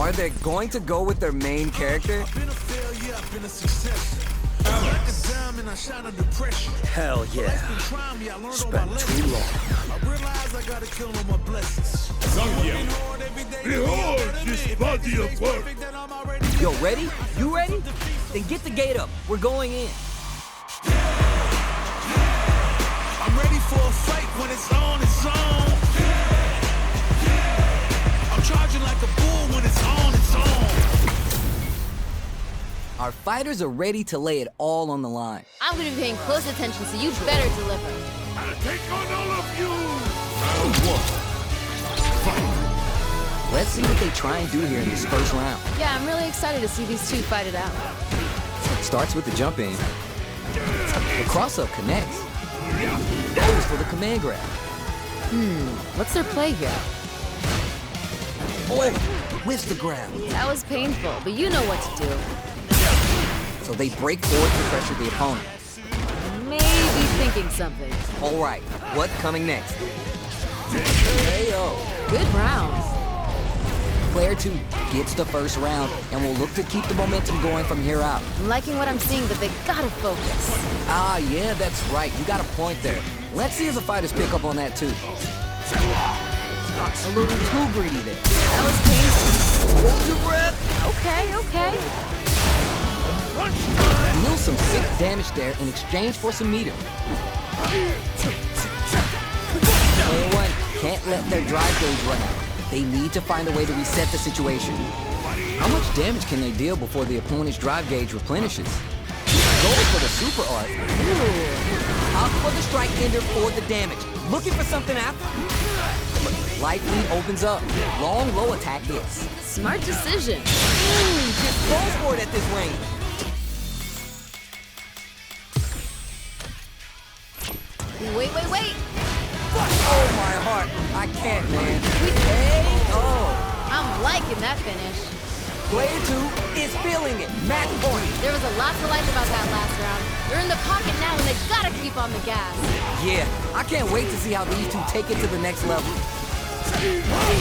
Are they going to go with their main character? Hell yeah. Spent too long. Behold this body of work! Yo, ready? You ready? Then get the gate up. We're going in. I'm ready for a fight when it's on its own. I'm charging like a bull when it's on its own. Our fighters are ready to lay it all on the line. I'm gonna be paying close attention, so you better deliver. I'll take on all of you! Let's see what they try and do here in this first round. Yeah, I'm really excited to see these two fight it out. Starts with the jump in. The cross-up connects. Goes for the command grab. What's their play here? Oh, whiffs the grab. That was painful, but you know what to do. So they break forward to pressure the opponent. Maybe thinking something. All right, what's coming next? KO. Good rounds. Player 2 gets the first round and will look to keep the momentum going from here out. I'm liking what I'm seeing, but they gotta focus. Ah, yeah, that's right. You got a point there. Let's see if the fighters pick up on that too. A little too greedy there. That was painful. Hold your breath. Okay. Deal some sick damage there in exchange for some meter. Player 1 can't let their drive gauge run out. They need to find a way to reset the situation. How much damage can they deal before the opponent's drive gauge replenishes? Goes for the super art. Out for the strike ender for the damage. Looking for something after? Life lead opens up. Long low attack hits. Smart decision. Just goes for it at this range. Wait. Oh my heart. I can't, man. I'm liking that finish. Player 2 is feeling it. Match point. There was a lot to like about that last round. They're in the pocket now, and they gotta keep on the gas. Yeah, I can't wait to see how these two take it to the next level.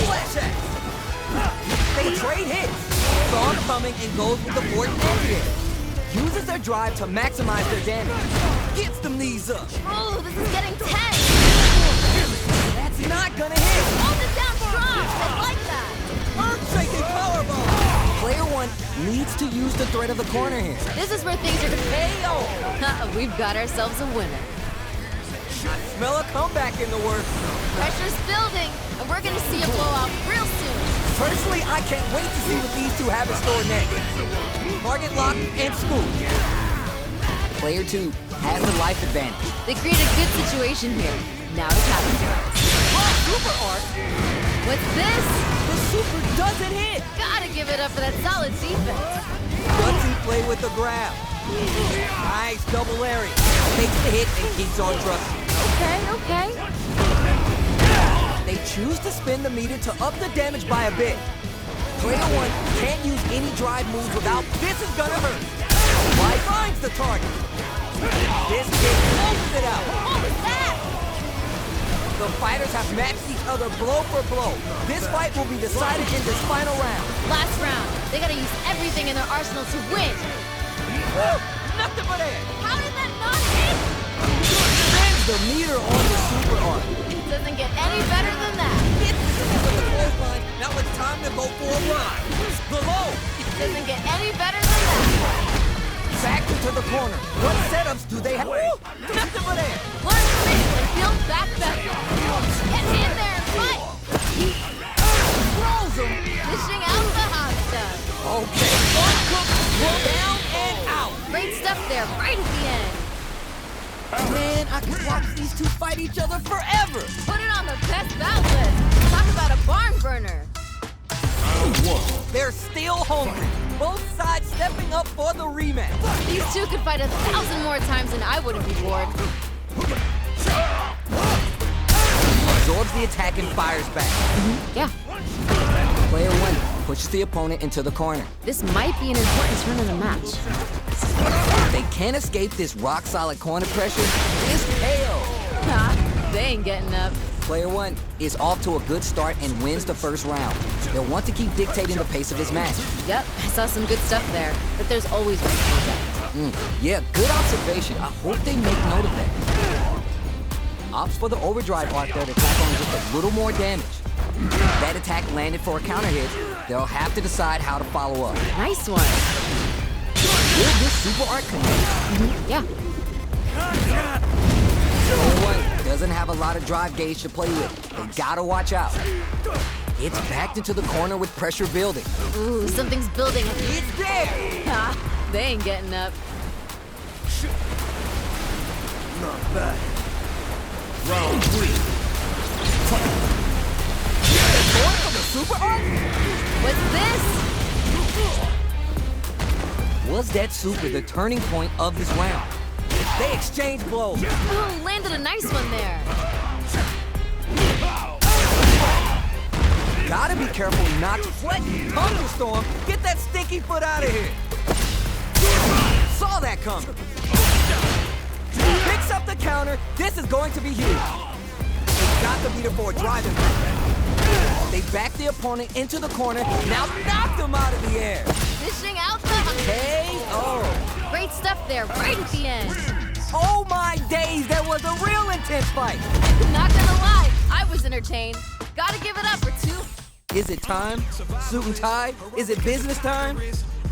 Flash axe. They trade hits. Saw it coming and goes with the fourth negative. Uses their drive to maximize their damage. Gets them knees up. Oh, this is getting tense. That's not gonna hit. Hold it down strong. I like that. Earth-shaking powerbomb. Player 1 needs to use the threat of the corner here. This is where things are gonna KO. We've got ourselves a winner. I smell a comeback in the works. Pressure's building, and we're gonna see a blowout real soon. Personally, I can't wait to see what these two have in store next. Target lock and scoop. Player 2 has the life advantage. They create a good situation here. Now to capitalize. Oh, super art. What's this? The super doesn't hit. Gotta give it up for that solid defense. Gutsy play with the grab. Nice double Larry. Takes the hit and keeps on trucking. Okay. They choose to spin the meter to up the damage by a bit. Player 1 can't use any drive moves without this is gonna hurt. Why finds the target. This kid closes it out. What was that? The fighters have matched each other blow for blow. This fight will be decided in this final round. Last round. They gotta use everything in their arsenal to win. Woo! Nothing but air. How did that not hit? Spins the meter on the super arc. It doesn't get any better than that. Hits the clothesline. Now it's time to go for a run. The low. It doesn't get any better than that. Back into the corner. What setups do they have? Woo! Nothing but air. Learn quick and build back better. Get in there and fight. Rolls him. Dishing out the hot stuff. Okay. Uncooked. Roll down and out. Great stuff there, right at the end. Man, I could watch these two fight each other forever. Put it on the best bout list. Talk about a barn burner. They're still hungry. Both sides stepping up for the rematch. These two could fight 1,000 more times and I wouldn't be bored. Absorbs the attack and fires back. Yeah, Player 1 pushes the opponent into the corner. this might be an important turn in the match. If they can't escape this rock-solid corner pressure, it's KO. Nah, they ain't getting up. Player one is off to a good start and wins the first round. They'll want to keep dictating the pace of this match. Yep, I saw some good stuff there, but there's always room for that. Yeah, good observation. I hope they make note of that. Opts for the overdrive arc there to tack on just a little more damage. That attack landed for a counter hit. They'll have to decide how to follow up. Nice one. Will this super arc connect? Yeah. Player one doesn't have a lot of drive gauge to play with. They gotta watch out. It's backed into the corner with pressure building. Ooh, something's building. It's there! Ha! They ain't getting up. Not bad. Round 3. Going for the super arc? What's this? Was that super the turning point of this round? They exchange blows. Ooh, landed a nice one there. Gotta be careful not to what? Thunderstorm, get that stinky foot out of here. Saw that coming. Picks up the counter. This is going to be huge. They got the beater for a driving back. They back the opponent into the corner. Now knock them out of the air. Dishing out the... KO. Great stuff there, right at the end. Oh my days, that was a real intense fight. Not gonna lie, I was entertained. Gotta give it up for two. Is it time? Suit and tie? Is it business time?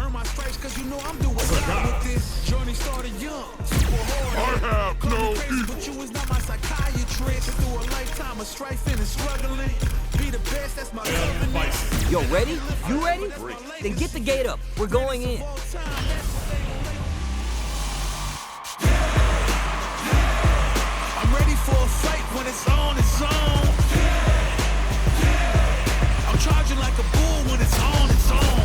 Earn my stripes 'cause you know I'm doing well with this. Journey started young, super hard. I have no Crazy, but you was not my psychiatrist. Through a lifetime of strifing and struggling. Be the best, that's my covenant. Yo, ready? You ready? Then get the gate up. We're going in. I'm ready for a fight when it's on its own. I'm charging like a bull when it's on its own.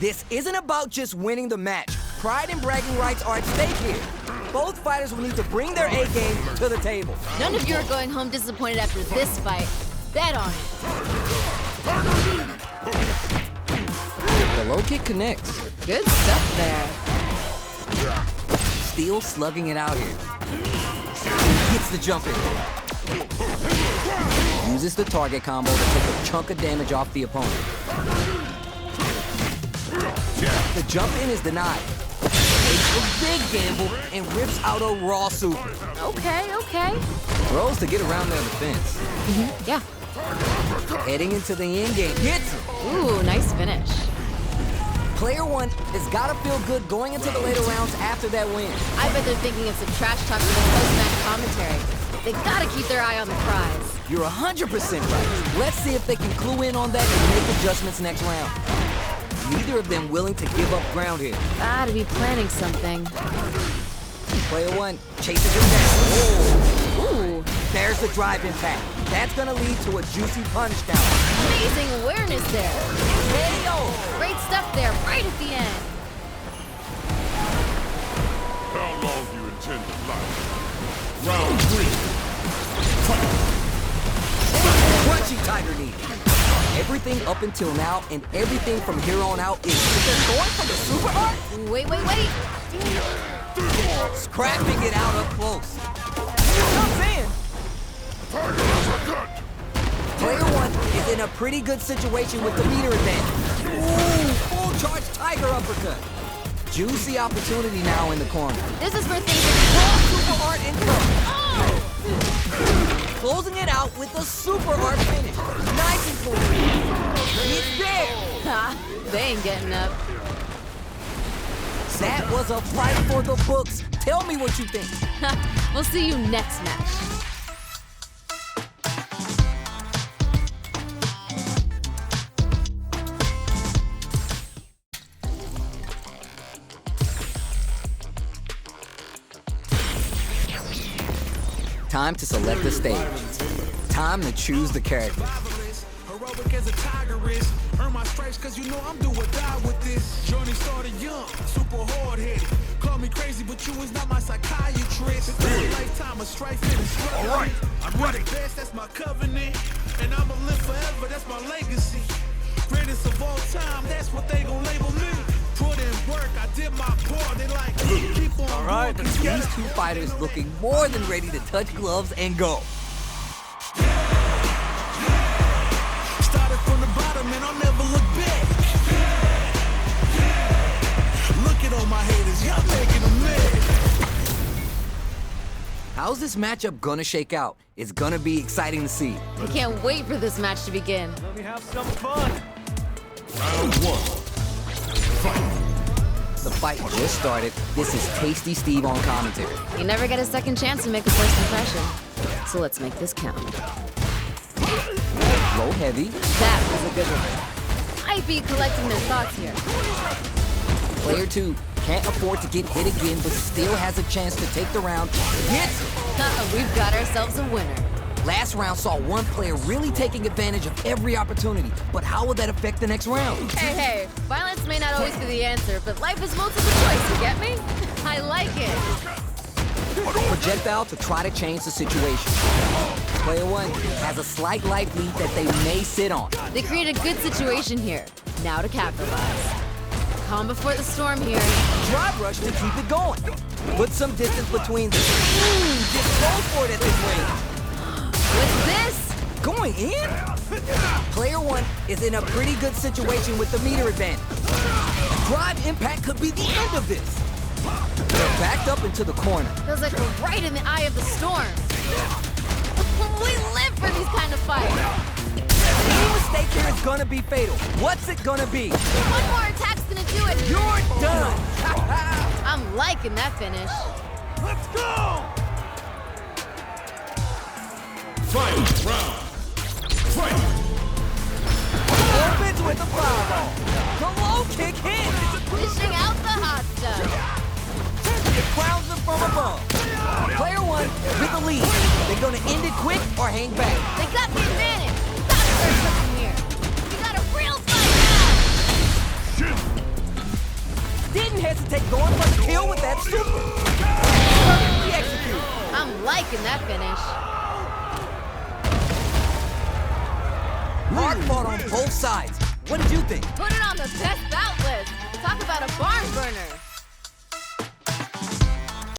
This isn't about just winning the match. Pride and bragging rights are at stake here. Both fighters will need to bring their A game to the table. None of you are going home disappointed after this fight. Bet on it. The low kick connects. Good stuff there. Steel slugging it out here. Gets the jump in. Uses the target combo to take a chunk of damage off the opponent. The jump in is denied. Takes a big gamble and rips out a raw super. Okay. Throws to get around their defense. Yeah. Heading into the end game. Hits him. Ooh, nice finish. Player one has got to feel good going into the later rounds after that win. I bet they're thinking of some trash talk for the post-match commentary. They gotta keep their eye on the prize. You're 100% right. Let's see if they can clue in on that and make adjustments next round. Neither of them willing to give up ground here. Gotta be planning something. Player one chases him down. Ooh, There's the drive impact. That's gonna lead to a juicy punch down. amazing awareness there. KO! Great stuff there, right at the end. How long do you intend to last? Round 3. Crunchy tiger knee. Everything up until now and everything from here on out is they're going for the super arc. Wait. Scrapping it out up close. Comes in. Player one is in a pretty good situation with the meter advantage. Ooh, full charge tiger uppercut. Juicy opportunity now in the corner. This is where things are... Super art in front. Closing it out with a super art finish. Nice and clean. He's there. Ha, they ain't getting up. That was a fight for the books. Tell me what you think. We'll see you next match. Time to select the stage. Time to choose the character. Heroic as a tiger is. Earn my stripes 'cause you know I'm do or die with this. Journey started young, super hard-headed. Call me crazy, but you was not my psychiatrist. It's a lifetime of strifing and struggling. All right, I'm ready. Best, that's my covenant. And I'ma live forever, that's my legacy. Greatest of all time, that's what they gon' label me. Put in work, I did my part. They like, keep on. All right, let's get These it. two fighters looking more than ready to touch gloves and go. Started from the bottom and I'll never look back. Look at all my haters, y'all making them mad. How's this matchup gonna shake out? It's gonna be exciting to see. I can't wait for this match to begin. Let me have some fun. Round one. The fight just started. This is Tasty Steve on commentary. You never get a second chance to make a first impression. So let's make this count. Low heavy. That was a good one. Might be collecting their thoughts here. Player 2 can't afford to get hit again, but still has a chance to take the round. Hits! We've got ourselves a winner. Last round saw one player really taking advantage of every opportunity, but how will that affect the next round? Hey, violence may not always be the answer, but life is multiple choice, you get me? I like it. Projectile to try to change the situation. Player 1 has a slight life lead that they may sit on. They create a good situation here. Now to capitalize. Calm before the storm here. Drive rush to keep it going. Put some distance between them. Just go for it at this range. What's this? Going in? Player 1 is in a pretty good situation with the meter advantage. Drive impact could be the end of this. They're backed up into the corner. Feels like we're right in the eye of the storm. We live for these kind of fights. Any mistake here is gonna be fatal. What's it gonna be? One more attack's gonna do it. You're done. I'm liking that finish. Let's go! Final round. Fight! Opens with a fireball. The low kick hits. Dishing out the hot stuff. It crowns them from above. Player 1 with the lead. They're gonna end it quick or hang back. They got the advantage. Gotta start something here. We got a real fight Didn't hesitate going for the kill with that super. Perfectly executed. now. I'm liking that finish. Hard fought on both sides. What did you think? Put it on the best bout list. Talk about a barn burner.